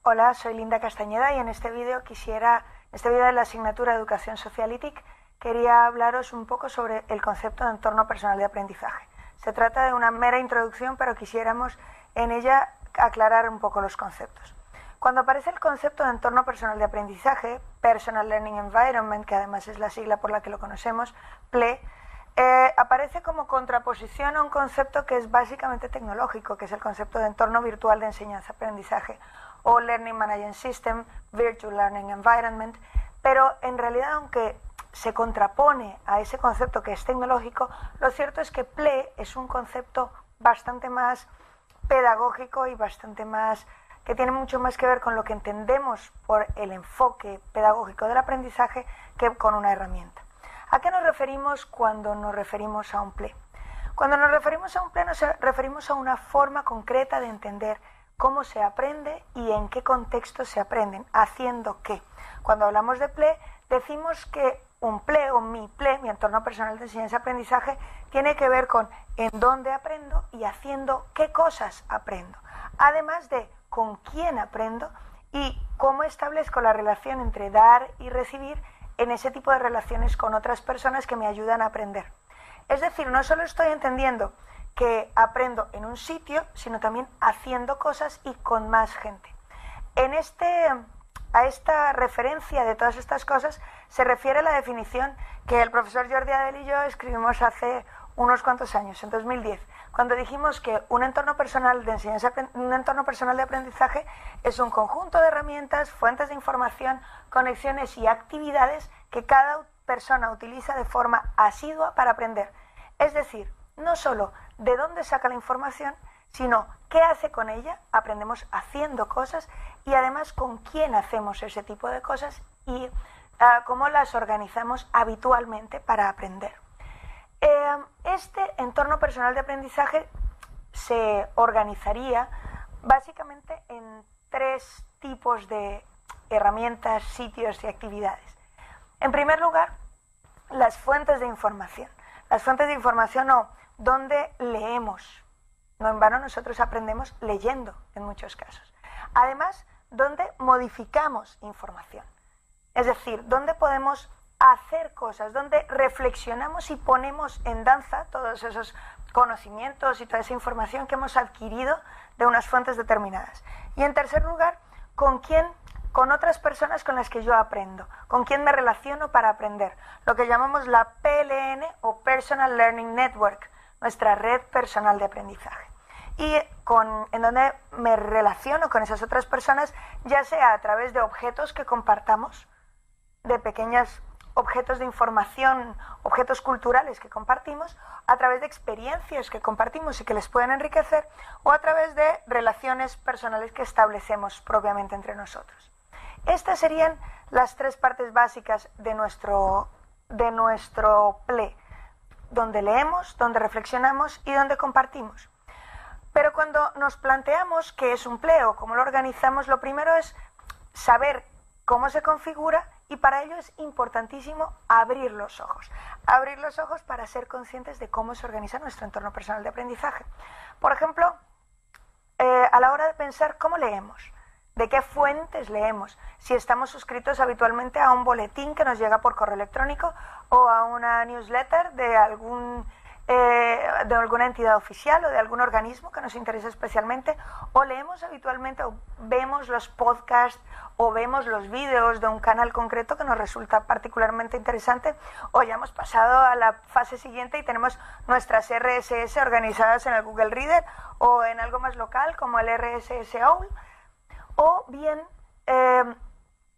Hola, soy Linda Castañeda y en este vídeo de la asignatura de Educación Social y TIC, quería hablaros un poco sobre el concepto de entorno personal de aprendizaje. Se trata de una mera introducción, pero quisiéramos en ella aclarar un poco los conceptos. Cuando aparece el concepto de entorno personal de aprendizaje, Personal Learning Environment, que además es la sigla por la que lo conocemos, PLE, aparece como contraposición a un concepto que es básicamente tecnológico, que es el concepto de entorno virtual de enseñanza-aprendizaje, o Learning Management System, Virtual Learning Environment, pero en realidad, aunque se contrapone a ese concepto que es tecnológico, lo cierto es que PLE es un concepto bastante más pedagógico y bastante más, que tiene mucho más que ver con lo que entendemos por el enfoque pedagógico del aprendizaje que con una herramienta. ¿A qué nos referimos cuando nos referimos a un PLE? Cuando nos referimos a un PLE nos referimos a una forma concreta de entender cómo se aprende y en qué contexto se aprenden, haciendo qué. Cuando hablamos de PLE, decimos que un PLE o mi PLE, mi entorno personal de enseñanza-aprendizaje, tiene que ver con en dónde aprendo y haciendo qué cosas aprendo. Además de con quién aprendo y cómo establezco la relación entre dar y recibir en ese tipo de relaciones con otras personas que me ayudan a aprender. Es decir, no solo estoy entendiendo que aprendo en un sitio, sino también haciendo cosas y con más gente. A esta referencia de todas estas cosas se refiere la definición que el profesor Jordi Adel y yo escribimos hace unos cuantos años, en 2010, cuando dijimos que un entorno personal de enseñanza, un entorno personal de aprendizaje es un conjunto de herramientas, fuentes de información, conexiones y actividades que cada persona utiliza de forma asidua para aprender. Es decir, no solo de dónde saca la información, sino qué hace con ella, aprendemos haciendo cosas y además con quién hacemos ese tipo de cosas y cómo las organizamos habitualmente para aprender. Este entorno personal de aprendizaje se organizaría básicamente en tres tipos de herramientas, sitios y actividades. En primer lugar, las fuentes de información. Las fuentes de información o donde leemos. No en vano nosotros aprendemos leyendo en muchos casos. Además, donde modificamos información. Es decir, donde podemos hacer cosas, donde reflexionamos y ponemos en danza todos esos conocimientos y toda esa información que hemos adquirido de unas fuentes determinadas. Y en tercer lugar, con otras personas con las que yo aprendo, con quién me relaciono para aprender, lo que llamamos la PLN o Personal Learning Network, nuestra red personal de aprendizaje. Y en donde me relaciono con esas otras personas, ya sea a través de objetos que compartamos, de pequeños objetos de información, objetos culturales que compartimos, a través de experiencias que compartimos y que les pueden enriquecer, o a través de relaciones personales que establecemos propiamente entre nosotros. Estas serían las tres partes básicas de nuestro PLE, donde leemos, donde reflexionamos y donde compartimos. Pero cuando nos planteamos qué es un PLE o cómo lo organizamos, lo primero es saber cómo se configura y para ello es importantísimo abrir los ojos. Abrir los ojos para ser conscientes de cómo se organiza nuestro entorno personal de aprendizaje. Por ejemplo, a la hora de pensar cómo leemos, de qué fuentes leemos, si estamos suscritos habitualmente a un boletín que nos llega por correo electrónico o a una newsletter de alguna entidad oficial o de algún organismo que nos interese especialmente, o leemos habitualmente o vemos los podcasts o vemos los vídeos de un canal concreto que nos resulta particularmente interesante, o ya hemos pasado a la fase siguiente y tenemos nuestras RSS organizadas en el Google Reader o en algo más local como el RSS OWL, o bien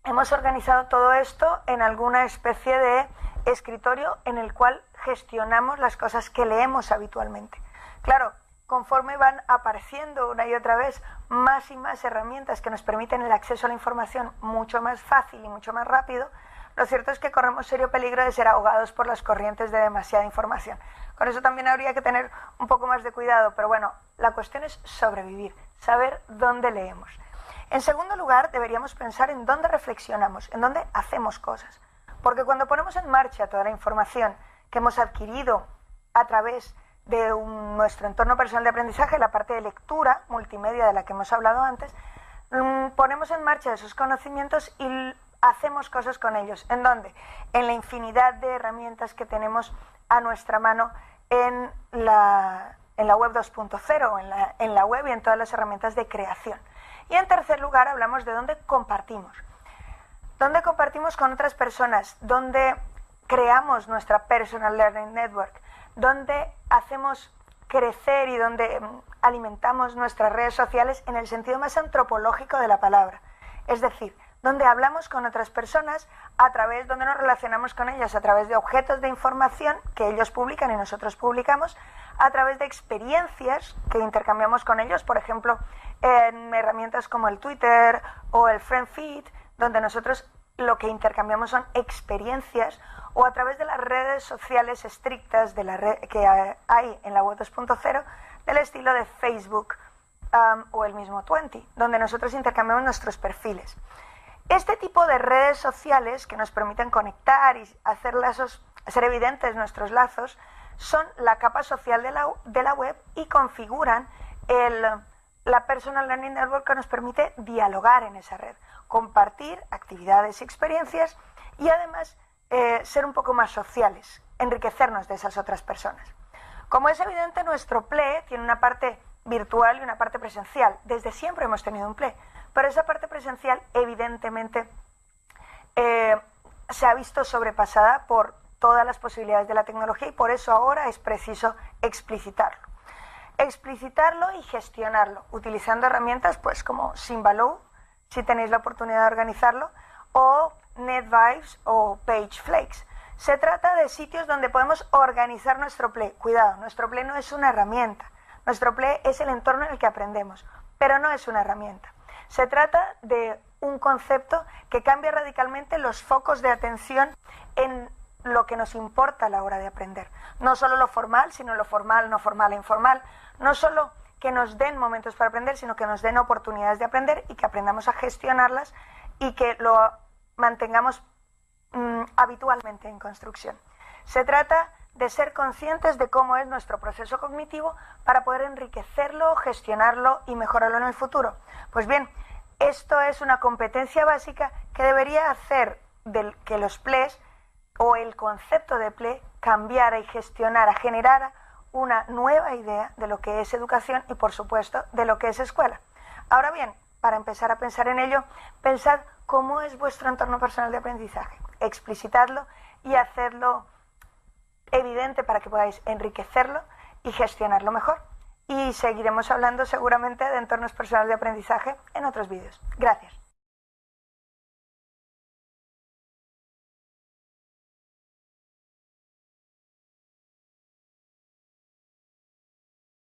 hemos organizado todo esto en alguna especie de escritorio en el cual gestionamos las cosas que leemos habitualmente. Claro, conforme van apareciendo una y otra vez más y más herramientas que nos permiten el acceso a la información mucho más fácil y mucho más rápido, lo cierto es que corremos serio peligro de ser ahogados por las corrientes de demasiada información. Con eso también habría que tener un poco más de cuidado, pero bueno, la cuestión es sobrevivir, saber dónde leemos. En segundo lugar, deberíamos pensar en dónde reflexionamos, en dónde hacemos cosas. Porque cuando ponemos en marcha toda la información que hemos adquirido a través de nuestro entorno personal de aprendizaje, la parte de lectura multimedia de la que hemos hablado antes, ponemos en marcha esos conocimientos y hacemos cosas con ellos. ¿En dónde? En la infinidad de herramientas que tenemos a nuestra mano en la web 2.0, en la web y en todas las herramientas de creación. Y en tercer lugar hablamos de dónde compartimos. Dónde compartimos con otras personas, dónde creamos nuestra Personal Learning Network, dónde hacemos crecer y donde alimentamos nuestras redes sociales en el sentido más antropológico de la palabra. Es decir, donde hablamos con otras personas donde nos relacionamos con ellas a través de objetos de información que ellos publican y nosotros publicamos, a través de experiencias que intercambiamos con ellos, por ejemplo, en herramientas como el Twitter o el FriendFeed, donde nosotros lo que intercambiamos son experiencias, o a través de las redes sociales estrictas que hay en la web 2.0, del estilo de Facebook o el mismo Twenty, donde nosotros intercambiamos nuestros perfiles. Este tipo de redes sociales que nos permiten conectar y hacer evidentes nuestros lazos son la capa social de la web y configuran la Personal Learning Network que nos permite dialogar en esa red, compartir actividades y experiencias y además ser un poco más sociales, enriquecernos de esas otras personas. Como es evidente, nuestro PLE tiene una parte virtual y una parte presencial. Desde siempre hemos tenido un PLE, pero esa parte presencial evidentemente se ha visto sobrepasada por todas las posibilidades de la tecnología y por eso ahora es preciso explicitarlo. Explicitarlo y gestionarlo, utilizando herramientas pues como Symbaloo, si tenéis la oportunidad de organizarlo, o NetVibes o PageFlakes. Se trata de sitios donde podemos organizar nuestro PLE. Cuidado, nuestro PLE no es una herramienta. Nuestro PLE es el entorno en el que aprendemos, pero no es una herramienta. Se trata de un concepto que cambia radicalmente los focos de atención en lo que nos importa a la hora de aprender. No solo lo formal, sino lo formal, no formal e informal. No solo que nos den momentos para aprender, sino que nos den oportunidades de aprender y que aprendamos a gestionarlas y que lo mantengamos habitualmente en construcción. Se trata de ser conscientes de cómo es nuestro proceso cognitivo para poder enriquecerlo, gestionarlo y mejorarlo en el futuro. Pues bien, esto es una competencia básica que debería hacer que los PLEs o el concepto de PLE cambiara y gestionara, generara una nueva idea de lo que es educación y, por supuesto, de lo que es escuela. Ahora bien, para empezar a pensar en ello, pensad cómo es vuestro entorno personal de aprendizaje, explicitadlo y hacerlo evidente para que podáis enriquecerlo y gestionarlo mejor. Y seguiremos hablando seguramente de entornos personales de aprendizaje en otros vídeos. Gracias.